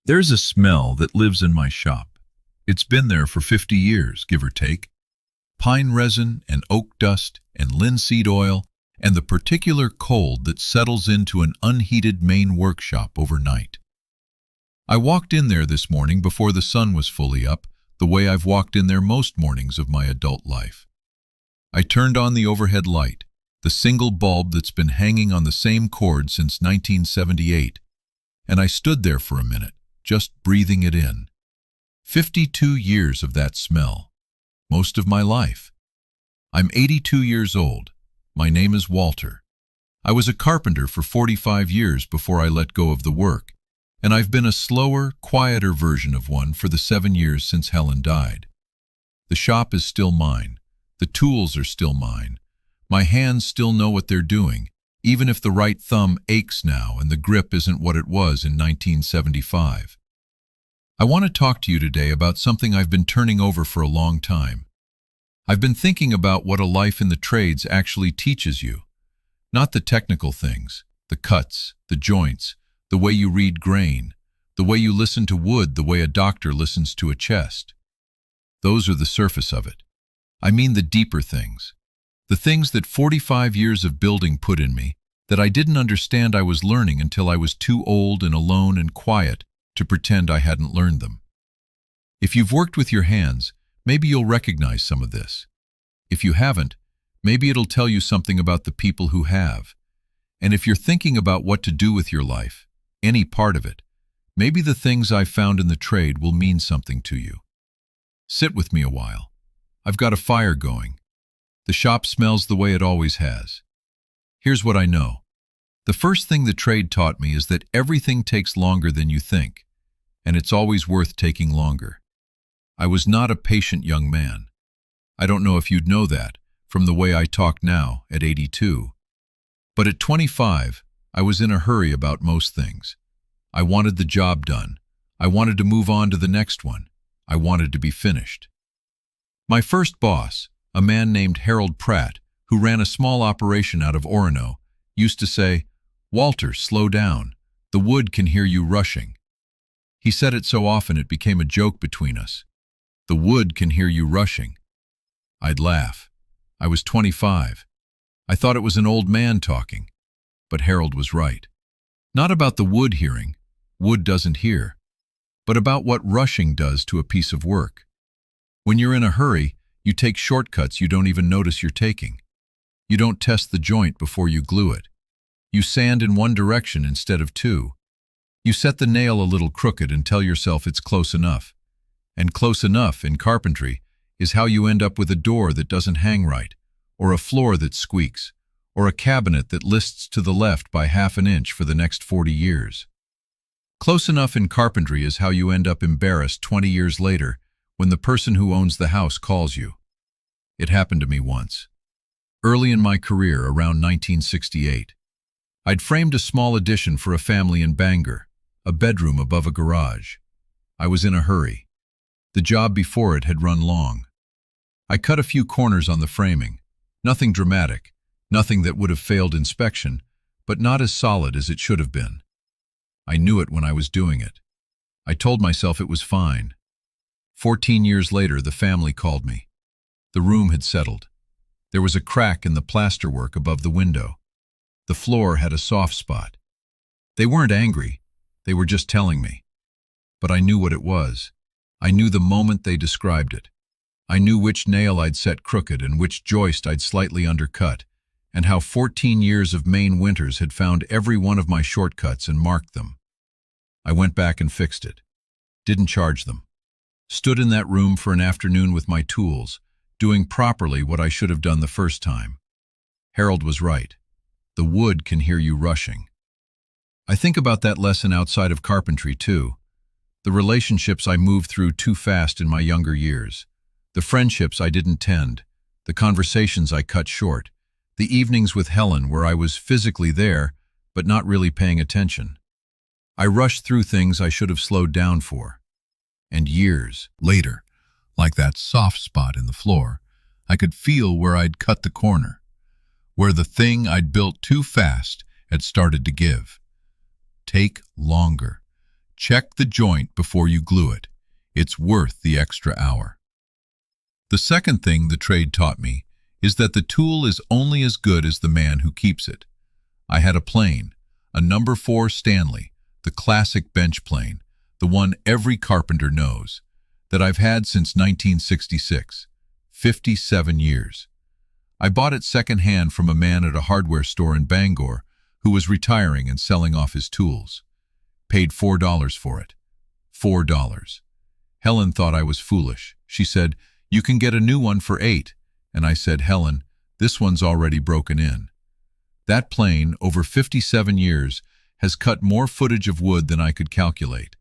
There's a smell that lives in my shop. It's been there for 50 years, give or take. Pine resin and oak dust and linseed oil and the particular cold that settles into an unheated Maine workshop overnight. I walked in there this morning before the sun was fully up, the way I've walked in there most mornings of my adult life. I turned on the overhead light, the single bulb that's been hanging on the same cord since 1978, and I stood there for a minute, just breathing it in. 52 years of that smell. Most of my life. I'm 82 years old. My name is Walter. I was a carpenter for 45 years before I let go of the work, and I've been a slower, quieter version of one for the 7 years since Helen died. The shop is still mine. The tools are still mine. My hands still know what they're doing, even if the right thumb aches now and the grip isn't what it was in 1975. I want to talk to you today about something I've been turning over for a long time. I've been thinking about what a life in the trades actually teaches you. Not the technical things, the cuts, the joints, the way you read grain, the way you listen to wood, the way a doctor listens to a chest. Those are the surface of it. I mean the deeper things. The things that 45 years of building put in me, that I didn't understand I was learning until I was too old and alone and quiet to pretend I hadn't learned them. If you've worked with your hands, maybe you'll recognize some of this. If you haven't, maybe it'll tell you something about the people who have. And if you're thinking about what to do with your life, any part of it, maybe the things I've found in the trade will mean something to you. Sit with me a while. I've got a fire going. The shop smells the way it always has. Here's what I know. The first thing the trade taught me is that everything takes longer than you think, and it's always worth taking longer. I was not a patient young man. I don't know if you'd know that from the way I talk now at 82. But at 25, I was in a hurry about most things. I wanted the job done. I wanted to move on to the next one. I wanted to be finished. My first boss, a man named Harold Pratt, who ran a small operation out of Orono, used to say, "Walter, slow down. The wood can hear you rushing." He said it so often it became a joke between us. The wood can hear you rushing. I'd laugh. I was 25. I thought it was an old man talking. But Harold was right. Not about the wood hearing, wood doesn't hear, but about what rushing does to a piece of work. When you're in a hurry, you take shortcuts you don't even notice you're taking. You don't test the joint before you glue it. You sand in one direction instead of two. You set the nail a little crooked and tell yourself it's close enough. And close enough, in carpentry, is how you end up with a door that doesn't hang right, or a floor that squeaks, or a cabinet that lists to the left by half an inch for the next 40 years. Close enough in carpentry is how you end up embarrassed 20 years later when the person who owns the house calls you. It happened to me once. Early in my career, around 1968. I'd framed a small addition for a family in Bangor, a bedroom above a garage. I was in a hurry. The job before it had run long. I cut a few corners on the framing. Nothing dramatic, nothing that would have failed inspection, but not as solid as it should have been. I knew it when I was doing it. I told myself it was fine. 14 years later, the family called me. The room had settled. There was a crack in the plasterwork above the window. The floor had a soft spot. They weren't angry. They were just telling me. But I knew what it was. I knew the moment they described it. I knew which nail I'd set crooked and which joist I'd slightly undercut, and how 14 years of Maine winters had found every one of my shortcuts and marked them. I went back and fixed it. Didn't charge them. Stood in that room for an afternoon with my tools, doing properly what I should have done the first time. Harold was right. The wood can hear you rushing. I think about that lesson outside of carpentry too. The relationships I moved through too fast in my younger years. The friendships I didn't tend. The conversations I cut short. The evenings with Helen where I was physically there, but not really paying attention. I rushed through things I should have slowed down for. And years later, like that soft spot in the floor, I could feel where I'd cut the corner, where the thing I'd built too fast had started to give. Take longer. Check the joint before you glue it. It's worth the extra hour. The second thing the trade taught me is that the tool is only as good as the man who keeps it. I had a plane, a number 4 Stanley, the classic bench plane, the one every carpenter knows, that I've had since 1966, 57 years. I bought it secondhand from a man at a hardware store in Bangor who was retiring and selling off his tools. Paid $4 for it. $4. Helen thought I was foolish. She said, "You can get a new one for $8." And I said, "Helen, this one's already broken in." That plane, over 57 years, has cut more footage of wood than I could calculate.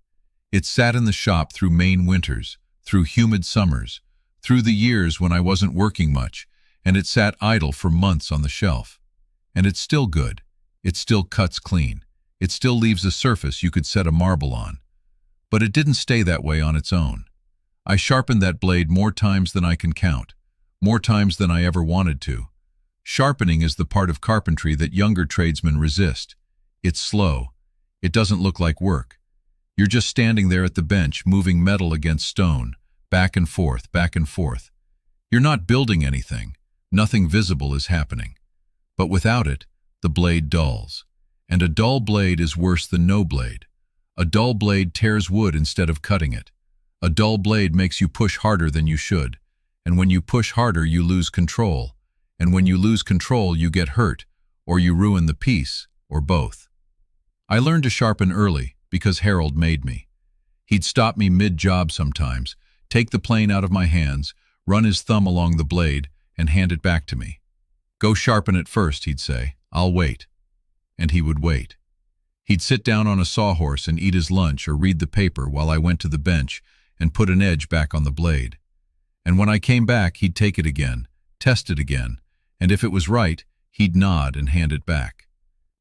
It sat in the shop through Maine winters, through humid summers, through the years when I wasn't working much, and it sat idle for months on the shelf. And it's still good. It still cuts clean. It still leaves a surface you could set a marble on. But it didn't stay that way on its own. I sharpened that blade more times than I can count, more times than I ever wanted to. Sharpening is the part of carpentry that younger tradesmen resist. It's slow. It doesn't look like work. You're just standing there at the bench, moving metal against stone, back and forth, back and forth. You're not building anything. Nothing visible is happening. But without it, the blade dulls. And a dull blade is worse than no blade. A dull blade tears wood instead of cutting it. A dull blade makes you push harder than you should. And when you push harder, you lose control. And when you lose control, you get hurt, or you ruin the piece, or both. I learned to sharpen early because Harold made me. He'd stop me mid-job sometimes, take the plane out of my hands, run his thumb along the blade, and hand it back to me. "Go sharpen it first," he'd say. "I'll wait." And he would wait. He'd sit down on a sawhorse and eat his lunch or read the paper while I went to the bench and put an edge back on the blade. And when I came back, he'd take it again, test it again, and if it was right, he'd nod and hand it back.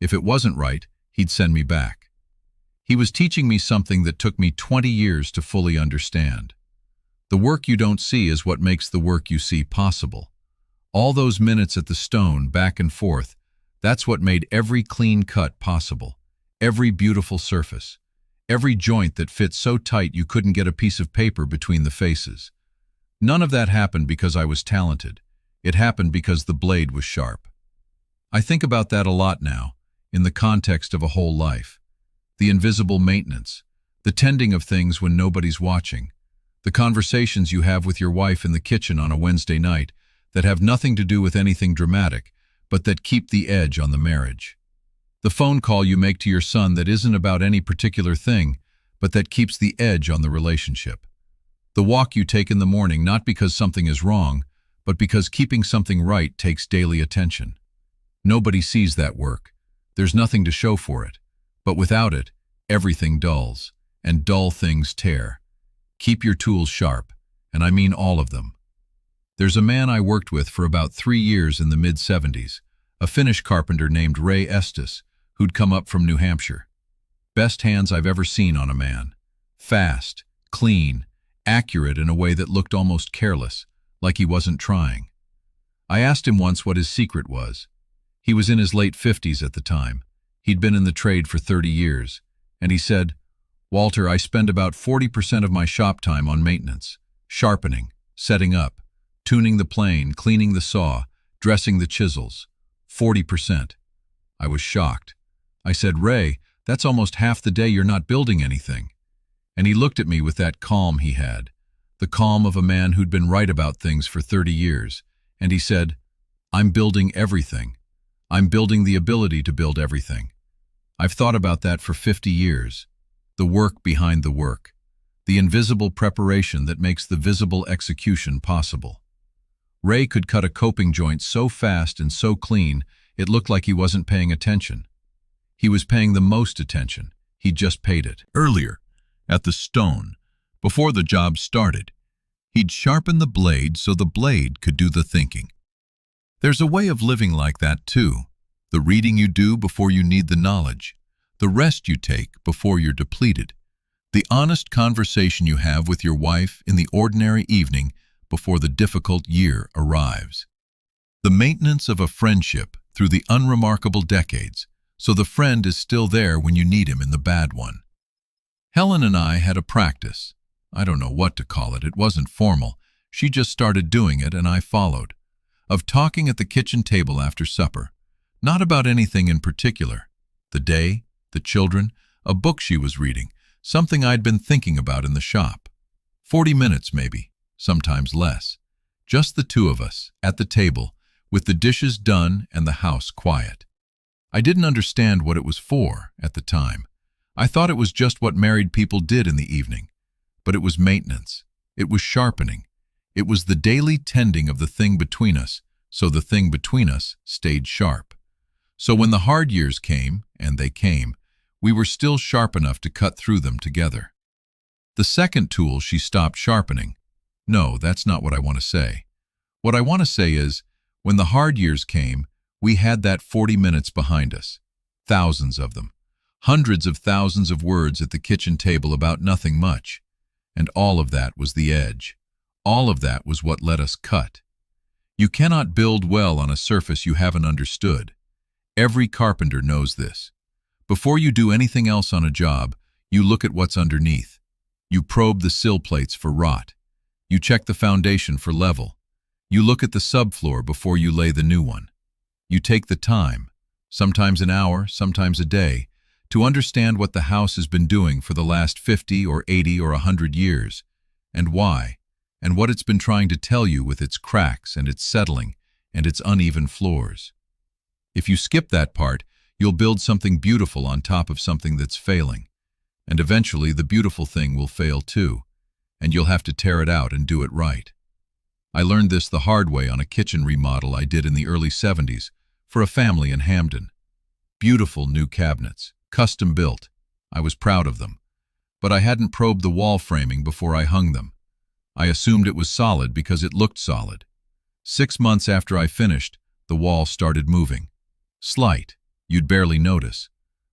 If it wasn't right, he'd send me back. He was teaching me something that took me 20 years to fully understand. The work you don't see is what makes the work you see possible. All those minutes at the stone, back and forth, that's what made every clean cut possible, every beautiful surface, every joint that fit so tight you couldn't get a piece of paper between the faces. None of that happened because I was talented. It happened because the blade was sharp. I think about that a lot now, in the context of a whole life. The invisible maintenance, the tending of things when nobody's watching, the conversations you have with your wife in the kitchen on a Wednesday night that have nothing to do with anything dramatic, but that keep the edge on the marriage. The phone call you make to your son that isn't about any particular thing, but that keeps the edge on the relationship. The walk you take in the morning not because something is wrong, but because keeping something right takes daily attention. Nobody sees that work. There's nothing to show for it. But without it, everything dulls, and dull things tear. Keep your tools sharp, and I mean all of them. There's a man I worked with for about 3 years in the mid-70s, a Finnish carpenter named Ray Estes, who'd come up from New Hampshire. Best hands I've ever seen on a man. Fast, clean, accurate in a way that looked almost careless, like he wasn't trying. I asked him once what his secret was. He was in his late 50s at the time. He'd been in the trade for 30 years, and he said, "Walter, I spend about 40% of my shop time on maintenance, sharpening, setting up, tuning the plane, cleaning the saw, dressing the chisels. 40%. I was shocked. I said, "Ray, that's almost half the day you're not building anything." And he looked at me with that calm he had, the calm of a man who'd been right about things for 30 years, and he said, "I'm building everything. I'm building the ability to build everything." I've thought about that for 50 years. The work behind the work. The invisible preparation that makes the visible execution possible. Ray could cut a coping joint so fast and so clean, it looked like he wasn't paying attention. He was paying the most attention. He just paid it. Earlier, at the stone, before the job started, he'd sharpen the blade so the blade could do the thinking. There's a way of living like that too. The reading you do before you need the knowledge. The rest you take before you're depleted. The honest conversation you have with your wife in the ordinary evening before the difficult year arrives. The maintenance of a friendship through the unremarkable decades, so the friend is still there when you need him in the bad one. Helen and I had a practice. I don't know what to call it. It wasn't formal. She just started doing it and I followed. Of talking at the kitchen table after supper. Not about anything in particular. The day, the children, a book she was reading, something I'd been thinking about in the shop. 40 minutes maybe, sometimes less. Just the two of us, at the table, with the dishes done and the house quiet. I didn't understand what it was for at the time. I thought it was just what married people did in the evening. But it was maintenance. It was sharpening. It was the daily tending of the thing between us, so the thing between us stayed sharp. So when the hard years came, and they came, we were still sharp enough to cut through them together. The second tool she stopped sharpening. No, that's not what I want to say. What I want to say is, when the hard years came, we had that 40 minutes behind us. Thousands of them. Hundreds of thousands of words at the kitchen table about nothing much. And all of that was the edge. All of that was what let us cut. You cannot build well on a surface you haven't understood. Every carpenter knows this. Before you do anything else on a job, you look at what's underneath. You probe the sill plates for rot. You check the foundation for level. You look at the subfloor before you lay the new one. You take the time, sometimes an hour, sometimes a day, to understand what the house has been doing for the last 50 or 80 or 100 years, and why, and what it's been trying to tell you with its cracks and its settling and its uneven floors. If you skip that part, you'll build something beautiful on top of something that's failing, and eventually the beautiful thing will fail too, and you'll have to tear it out and do it right. I learned this the hard way on a kitchen remodel I did in the early 70s for a family in Hamden. Beautiful new cabinets, custom built. I was proud of them. But I hadn't probed the wall framing before I hung them. I assumed it was solid because it looked solid. 6 months after I finished, the wall started moving. Slight, you'd barely notice.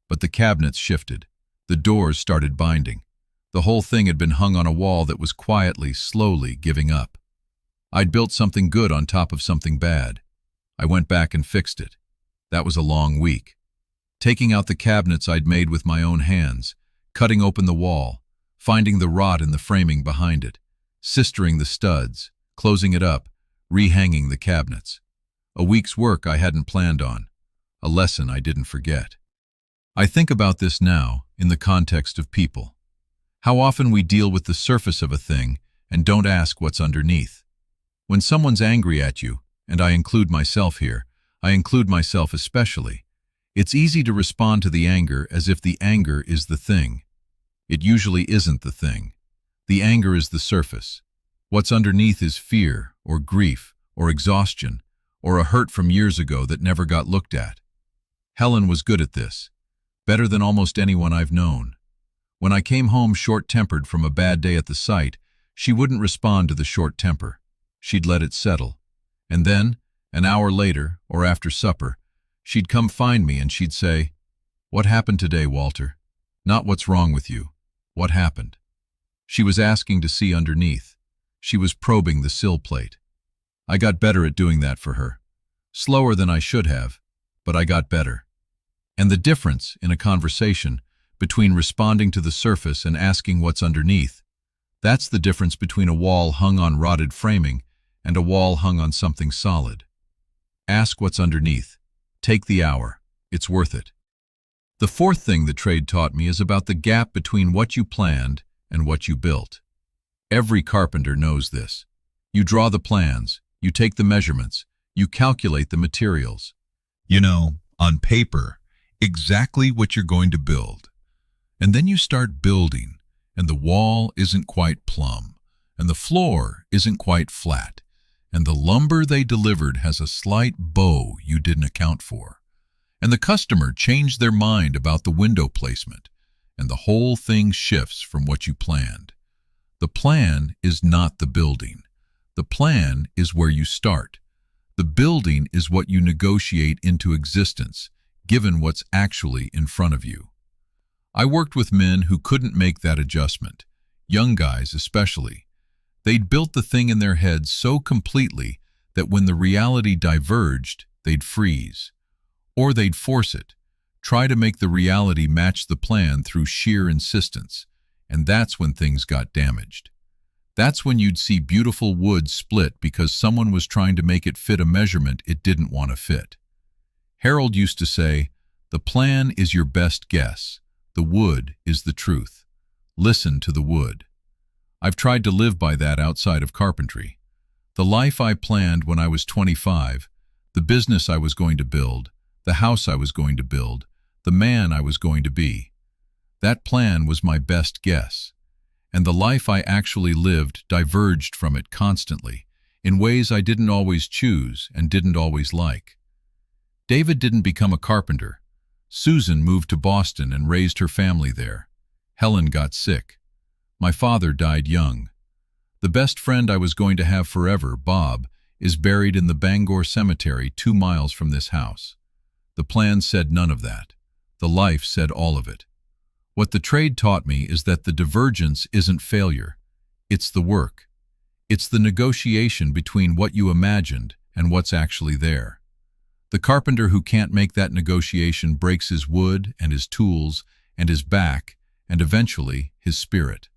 But the cabinets shifted. The doors started binding. The whole thing had been hung on a wall that was quietly, slowly giving up. I'd built something good on top of something bad. I went back and fixed it. That was a long week. Taking out the cabinets I'd made with my own hands, cutting open the wall, finding the rot in the framing behind it, sistering the studs, closing it up, rehanging the cabinets. A week's work I hadn't planned on. A lesson I didn't forget. I think about this now in the context of people. How often we deal with the surface of a thing and don't ask what's underneath. When someone's angry at you, and I include myself here, I include myself especially, it's easy to respond to the anger as if the anger is the thing. It usually isn't the thing. The anger is the surface. What's underneath is fear, or grief, or exhaustion, or a hurt from years ago that never got looked at. Helen was good at this, better than almost anyone I've known. When I came home short-tempered from a bad day at the site, she wouldn't respond to the short temper. She'd let it settle. And then, an hour later, or after supper, she'd come find me and she'd say, "What happened today, Walter? Not what's wrong with you. What happened?" She was asking to see underneath. She was probing the sill plate. I got better at doing that for her. Slower than I should have, but I got better. And the difference in a conversation between responding to the surface and asking what's underneath, that's the difference between a wall hung on rotted framing and a wall hung on something solid. Ask what's underneath. Take the hour. It's worth it. The fourth thing the trade taught me is about the gap between what you planned and what you built. Every carpenter knows this. You draw the plans, you take the measurements, you calculate the materials. You know, on paper, exactly what you're going to build. And then you start building, and the wall isn't quite plumb, and the floor isn't quite flat, and the lumber they delivered has a slight bow you didn't account for. And the customer changed their mind about the window placement, and the whole thing shifts from what you planned. The plan is not the building. The plan is where you start. The building is what you negotiate into existence, given what's actually in front of you. I worked with men who couldn't make that adjustment, young guys especially. They'd built the thing in their heads so completely that when the reality diverged, they'd freeze. Or they'd force it, try to make the reality match the plan through sheer insistence. and that's when things got damaged. That's when you'd see beautiful wood split because someone was trying to make it fit a measurement it didn't want to fit. Harold used to say, "The plan is your best guess. The wood is the truth. Listen to the wood." I've tried to live by that outside of carpentry. The life I planned when I was 25, the business I was going to build, the house I was going to build, the man I was going to be. That plan was my best guess. And the life I actually lived diverged from it constantly, in ways I didn't always choose and didn't always like. David didn't become a carpenter. Susan moved to Boston and raised her family there. Helen got sick. My father died young. The best friend I was going to have forever, Bob, is buried in the Bangor Cemetery 2 miles from this house. The plan said none of that. The life said all of it. What the trade taught me is that the divergence isn't failure. It's the work. It's the negotiation between what you imagined and what's actually there. The carpenter who can't make that negotiation breaks his wood and his tools and his back and eventually his spirit.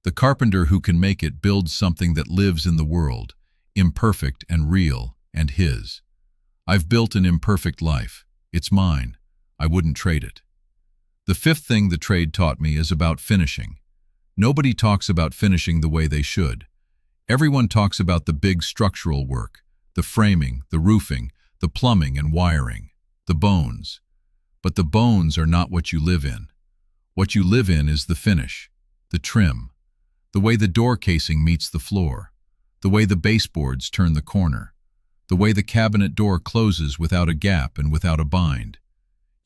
The carpenter who can make it builds something that lives in the world, imperfect and real, and his. I've built an imperfect life. It's mine. I wouldn't trade it. The fifth thing the trade taught me is about finishing. Nobody talks about finishing the way they should. Everyone talks about the big structural work, the framing, the roofing, the plumbing and wiring, the bones. But the bones are not what you live in. What you live in is the finish, the trim, the way the door casing meets the floor, the way the baseboards turn the corner, the way the cabinet door closes without a gap and without a bind.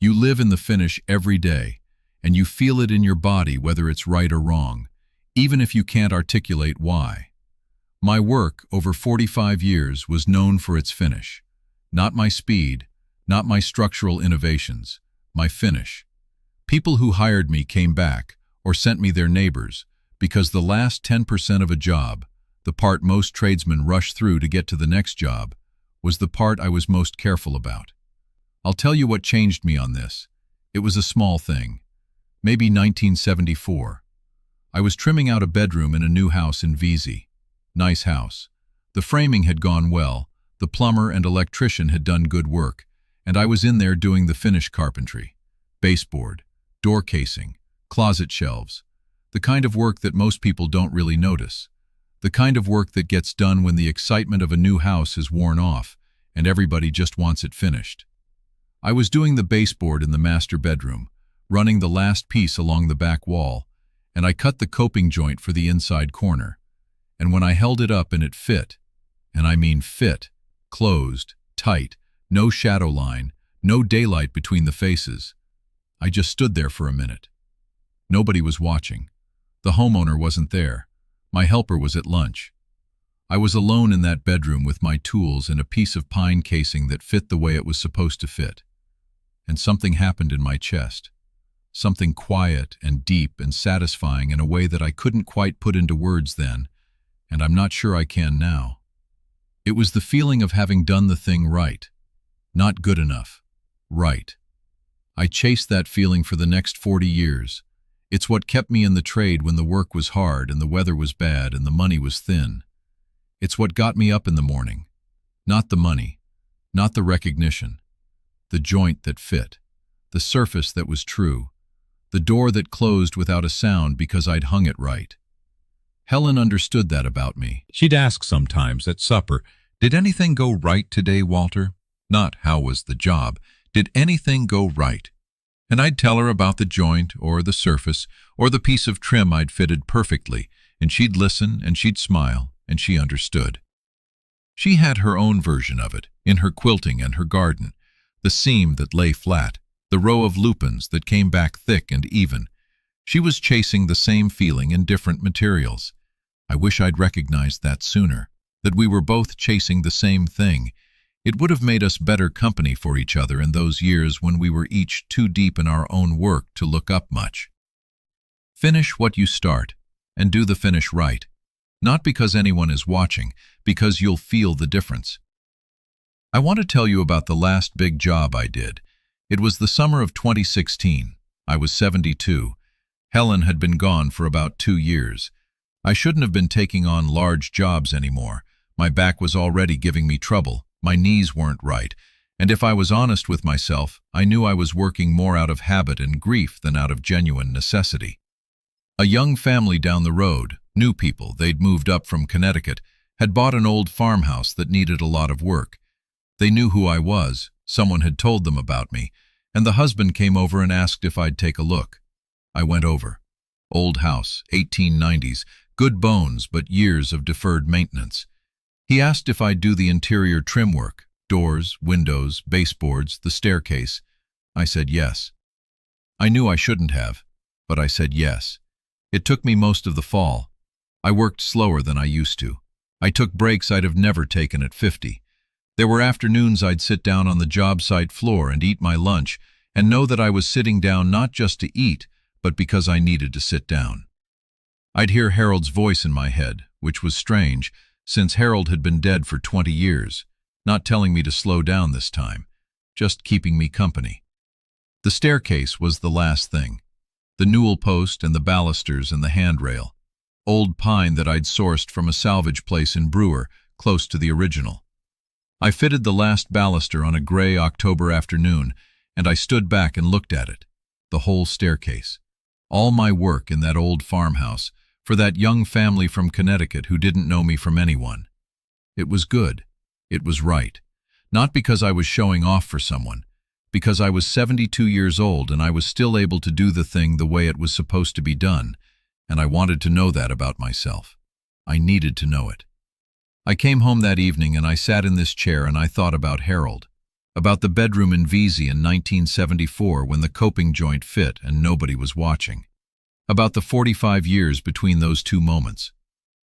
You live in the finish every day, and you feel it in your body whether it's right or wrong, even if you can't articulate why. My work over 45 years was known for its finish. Not my speed, not my structural innovations, my finish. People who hired me came back or sent me their neighbors because the last 10% of a job, the part most tradesmen rush through to get to the next job, was the part I was most careful about. I'll tell you what changed me on this. It was a small thing. Maybe 1974. I was trimming out a bedroom in a new house in Vesey. Nice house. The framing had gone well, the plumber and electrician had done good work, and I was in there doing the finish carpentry. Baseboard, door casing, closet shelves. The kind of work that most people don't really notice. The kind of work that gets done when the excitement of a new house has worn off and everybody just wants it finished. I was doing the baseboard in the master bedroom, running the last piece along the back wall, and I cut the coping joint for the inside corner. And when I held it up and it fit, and I mean fit, closed, tight, no shadow line, no daylight between the faces, I just stood there for a minute. Nobody was watching. The homeowner wasn't there. My helper was at lunch. I was alone in that bedroom with my tools and a piece of pine casing that fit the way it was supposed to fit. And something happened in my chest. Something quiet and deep and satisfying in a way that I couldn't quite put into words then, and I'm not sure I can now. It was the feeling of having done the thing right. Not good enough. Right. I chased that feeling for the next 40 years. It's what kept me in the trade when the work was hard and the weather was bad and the money was thin. It's what got me up in the morning. Not the money, not the recognition. The joint that fit, the surface that was true, the door that closed without a sound because I'd hung it right. Helen understood that about me. She'd ask sometimes at supper, "Did anything go right today, Walter?" Not, "How was the job?" "Did anything go right?" And I'd tell her about the joint or the surface or the piece of trim I'd fitted perfectly, and she'd listen and she'd smile, and she understood. She had her own version of it, in her quilting and her garden, the seam that lay flat, the row of lupins that came back thick and even. She was chasing the same feeling in different materials. I wish I'd recognized that sooner, that we were both chasing the same thing. It would have made us better company for each other in those years when we were each too deep in our own work to look up much. Finish what you start, and do the finish right. Not because anyone is watching, because you'll feel the difference. I want to tell you about the last big job I did. It was the summer of 2016. I was 72. Helen had been gone for about 2 years. I shouldn't have been taking on large jobs anymore. My back was already giving me trouble, my knees weren't right, and if I was honest with myself, I knew I was working more out of habit and grief than out of genuine necessity. A young family down the road, new people, they'd moved up from Connecticut, had bought an old farmhouse that needed a lot of work. They knew who I was, someone had told them about me, and the husband came over and asked if I'd take a look. I went over. Old house, 1890s, good bones but years of deferred maintenance. He asked if I'd do the interior trim work, doors, windows, baseboards, the staircase. I said yes. I knew I shouldn't have, but I said yes. It took me most of the fall. I worked slower than I used to. I took breaks I'd have never taken at 50. There were afternoons I'd sit down on the job site floor and eat my lunch and know that I was sitting down not just to eat, but because I needed to sit down. I'd hear Harold's voice in my head, which was strange, since Harold had been dead for 20 years, not telling me to slow down this time, just keeping me company. The staircase was the last thing. The newel post and the balusters and the handrail. Old pine that I'd sourced from a salvage place in Brewer, close to the original. I fitted the last baluster on a gray October afternoon, and I stood back and looked at it. The whole staircase. All my work in that old farmhouse, for that young family from Connecticut who didn't know me from anyone. It was good. It was right. Not because I was showing off for someone, because I was 72 years old and I was still able to do the thing the way it was supposed to be done, and I wanted to know that about myself. I needed to know it. I came home that evening and I sat in this chair and I thought about Harold, about the bedroom in Vesey in 1974 when the coping joint fit and nobody was watching, about the 45 years between those two moments,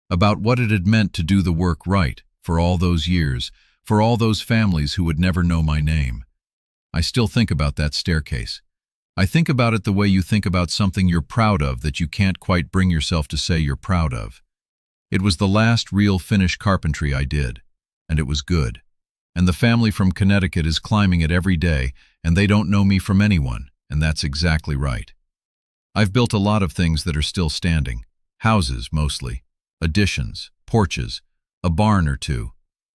about what it had meant to do the work right for all those years, for all those families who would never know my name. I still think about that staircase. I think about it the way you think about something you're proud of that you can't quite bring yourself to say you're proud of. It was the last real finished carpentry I did, and it was good. And the family from Connecticut is climbing it every day, and they don't know me from anyone, and that's exactly right. I've built a lot of things that are still standing. Houses, mostly. Additions, porches, a barn or two,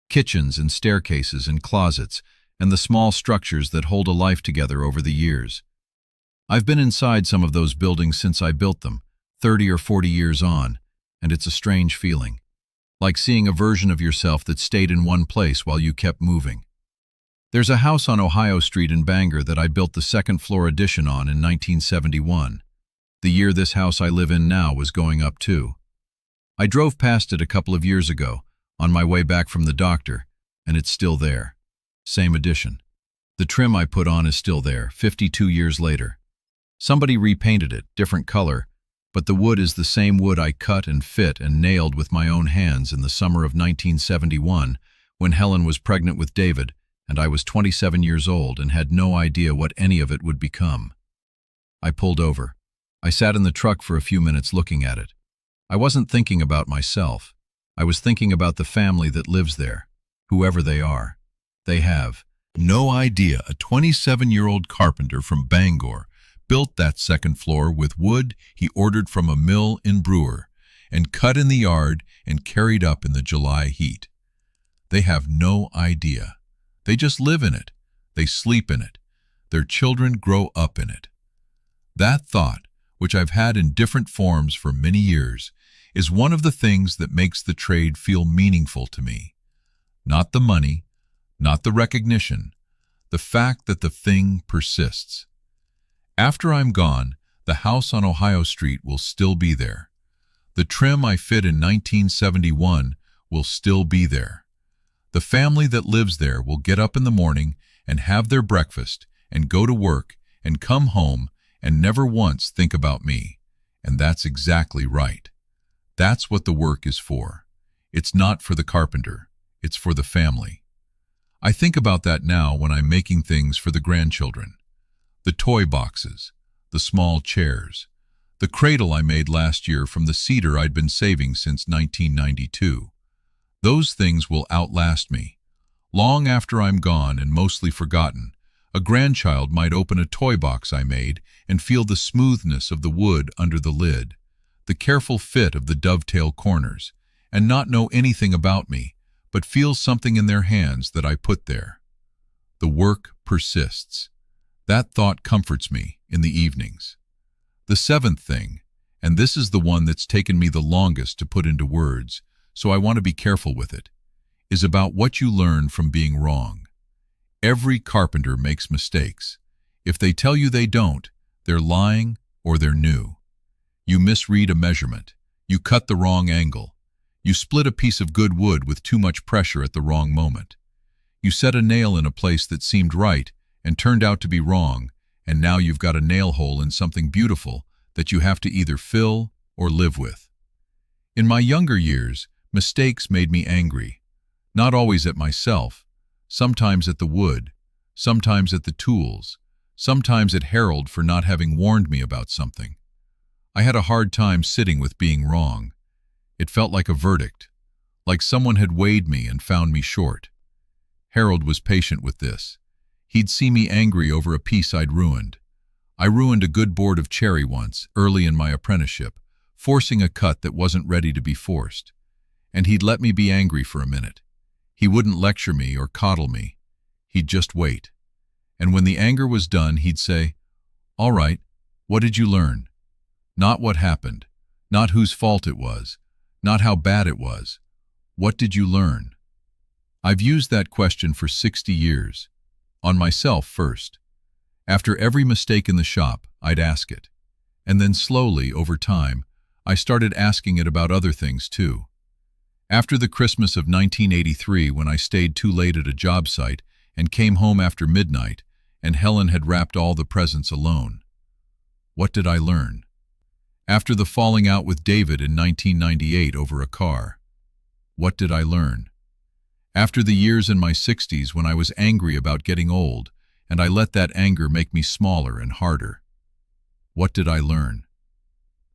kitchens and staircases and closets, and the small structures that hold a life together over the years. I've been inside some of those buildings since I built them, 30 or 40 years on, and it's a strange feeling. Like seeing a version of yourself that stayed in one place while you kept moving. There's a house on Ohio Street in Bangor that I built the second-floor addition on in 1971. The year this house I live in now was going up too. I drove past it a couple of years ago, on my way back from the doctor, and it's still there. Same addition. The trim I put on is still there, 52 years later. Somebody repainted it, different color, but the wood is the same wood I cut and fit and nailed with my own hands in the summer of 1971 when Helen was pregnant with David and I was 27 years old and had no idea what any of it would become. I pulled over. I sat in the truck for a few minutes looking at it. I wasn't thinking about myself. I was thinking about the family that lives there, whoever they are. They have no idea a 27-year-old carpenter from Bangor built that second floor with wood he ordered from a mill in Brewer and cut in the yard and carried up in the July heat. They have no idea. They just live in it. They sleep in it. Their children grow up in it. That thought, which I've had in different forms for many years, is one of the things that makes the trade feel meaningful to me. Not the money, not the recognition, the fact that the thing persists. After I'm gone, the house on Ohio Street will still be there. The trim I fit in 1971 will still be there. The family that lives there will get up in the morning and have their breakfast and go to work and come home and never once think about me. And that's exactly right. That's what the work is for. It's not for the carpenter. It's for the family. I think about that now when I'm making things for the grandchildren. The toy boxes, the small chairs, the cradle I made last year from the cedar I'd been saving since 1992. Those things will outlast me. Long after I'm gone and mostly forgotten, A grandchild might open a toy box I made and feel the smoothness of the wood under the lid, the careful fit of the dovetail corners, and not know anything about me, but feel something in their hands that I put there. The work persists. That thought comforts me in the evenings. The seventh thing, and this is the one that's taken me the longest to put into words, so I want to be careful with it, is about what you learn from being wrong. Every carpenter makes mistakes. If they tell you they don't, they're lying or they're new. You misread a measurement. You cut the wrong angle. You split a piece of good wood with too much pressure at the wrong moment. You set a nail in a place that seemed right and turned out to be wrong, and now you've got a nail hole in something beautiful that you have to either fill or live with. In my younger years, mistakes made me angry. Not always at myself, sometimes at the wood, sometimes at the tools, sometimes at Harold for not having warned me about something. I had a hard time sitting with being wrong. It felt like a verdict, like someone had weighed me and found me short. Harold was patient with this. He'd see me angry over a piece I'd ruined. I ruined a good board of cherry once, early in my apprenticeship, forcing a cut that wasn't ready to be forced. And he'd let me be angry for a minute. He wouldn't lecture me or coddle me. He'd just wait. And when the anger was done, he'd say, "All right, what did you learn?" Not what happened, not whose fault it was, not how bad it was. What did you learn? I've used that question for 60 years. On myself first. After every mistake in the shop, I'd ask it. And then slowly, over time, I started asking it about other things too. After the Christmas of 1983, when I stayed too late at a job site and came home after midnight, and Helen had wrapped all the presents alone. What did I learn? After the falling out with David in 1998 over a car. What did I learn? After the years in my 60s when I was angry about getting old, and I let that anger make me smaller and harder. What did I learn?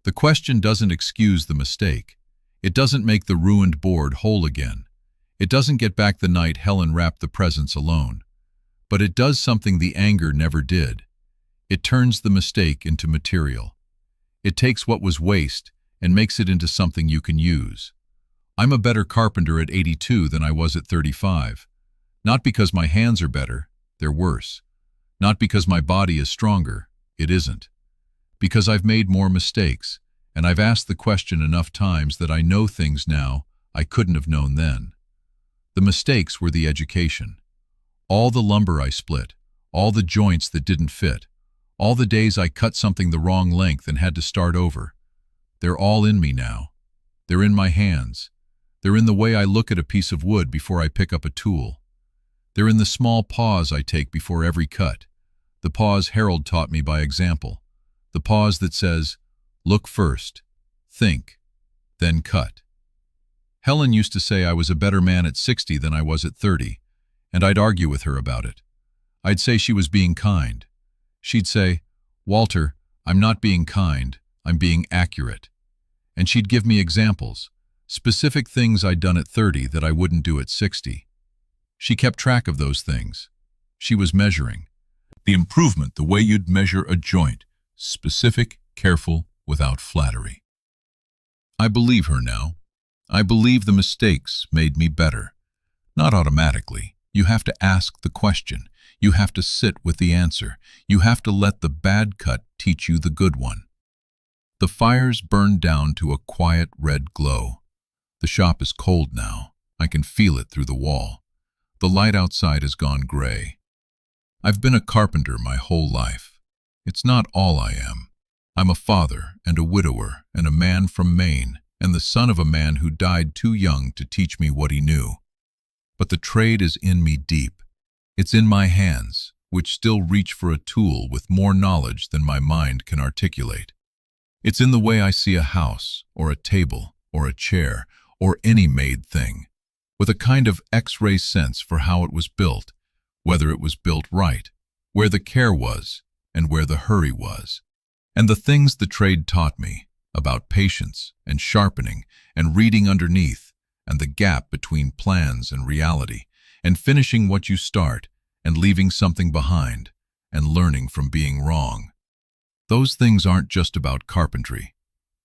The question doesn't excuse the mistake. It doesn't make the ruined board whole again. It doesn't get back the night Helen wrapped the presents alone. But it does something the anger never did. It turns the mistake into material. It takes what was waste and makes it into something you can use. I'm a better carpenter at 82 than I was at 35. Not because my hands are better, they're worse. Not because my body is stronger, it isn't. Because I've made more mistakes, and I've asked the question enough times that I know things now I couldn't have known then. The mistakes were the education. All the lumber I split, all the joints that didn't fit, all the days I cut something the wrong length and had to start over. They're all in me now. They're in my hands. They're in the way I look at a piece of wood before I pick up a tool. They're in the small pause I take before every cut, the pause Harold taught me by example, the pause that says, look first, think, then cut. Helen used to say I was a better man at 60 than I was at 30, and I'd argue with her about it. I'd say she was being kind. She'd say, "Walter, I'm not being kind, I'm being accurate." And she'd give me examples, specific things I'd done at 30 that I wouldn't do at 60. She kept track of those things. She was measuring. The improvement, the way you'd measure a joint, specific, careful, without flattery. I believe her now. I believe the mistakes made me better. Not automatically. You have to ask the question. You have to sit with the answer. You have to let the bad cut teach you the good one. The fires burned down to a quiet red glow. The shop is cold now. I can feel it through the wall. The light outside has gone gray. I've been a carpenter my whole life. It's not all I am. I'm a father and a widower and a man from Maine and the son of a man who died too young to teach me what he knew. But the trade is in me deep. It's in my hands, which still reach for a tool with more knowledge than my mind can articulate. It's in the way I see a house, or a table, or a chair, or any made thing, with a kind of X-ray sense for how it was built, whether it was built right, where the care was, and where the hurry was. And the things the trade taught me, about patience, and sharpening, and reading underneath, and the gap between plans and reality, and finishing what you start, and leaving something behind, and learning from being wrong. Those things aren't just about carpentry.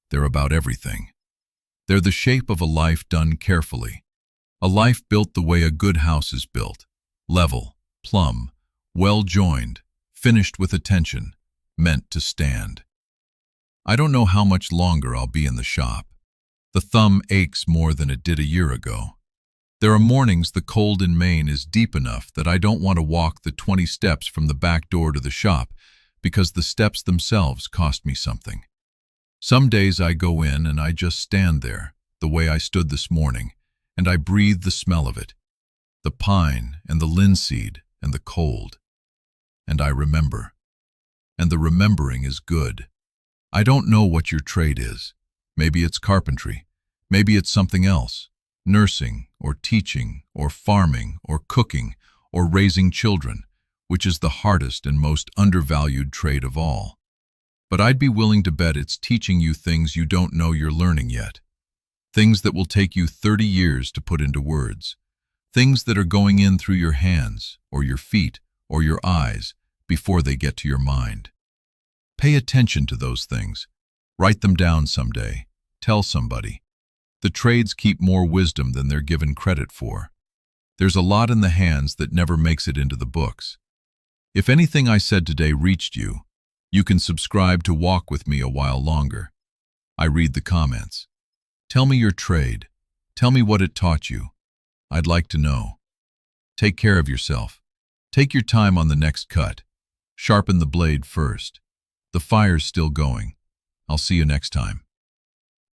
They're about everything. They're the shape of a life done carefully, a life built the way a good house is built, level, plumb, well-joined, finished with attention, meant to stand. I don't know how much longer I'll be in the shop. The thumb aches more than it did a year ago. There are mornings the cold in Maine is deep enough that I don't want to walk the 20 steps from the back door to the shop because the steps themselves cost me something. Some days I go in and I just stand there, the way I stood this morning, and I breathe the smell of it, the pine and the linseed and the cold. And I remember. And the remembering is good. I don't know what your trade is. Maybe it's carpentry. Maybe it's something else. Nursing, or teaching, or farming, or cooking, or raising children, which is the hardest and most undervalued trade of all. But I'd be willing to bet it's teaching you things you don't know you're learning yet. Things that will take you 30 years to put into words. Things that are going in through your hands, or your feet, or your eyes, before they get to your mind. Pay attention to those things. Write them down someday. Tell somebody. The trades keep more wisdom than they're given credit for. There's a lot in the hands that never makes it into the books. If anything I said today reached you, you can subscribe to walk with me a while longer. I read the comments. Tell me your trade. Tell me what it taught you. I'd like to know. Take care of yourself. Take your time on the next cut. Sharpen the blade first. The fire's still going. I'll see you next time.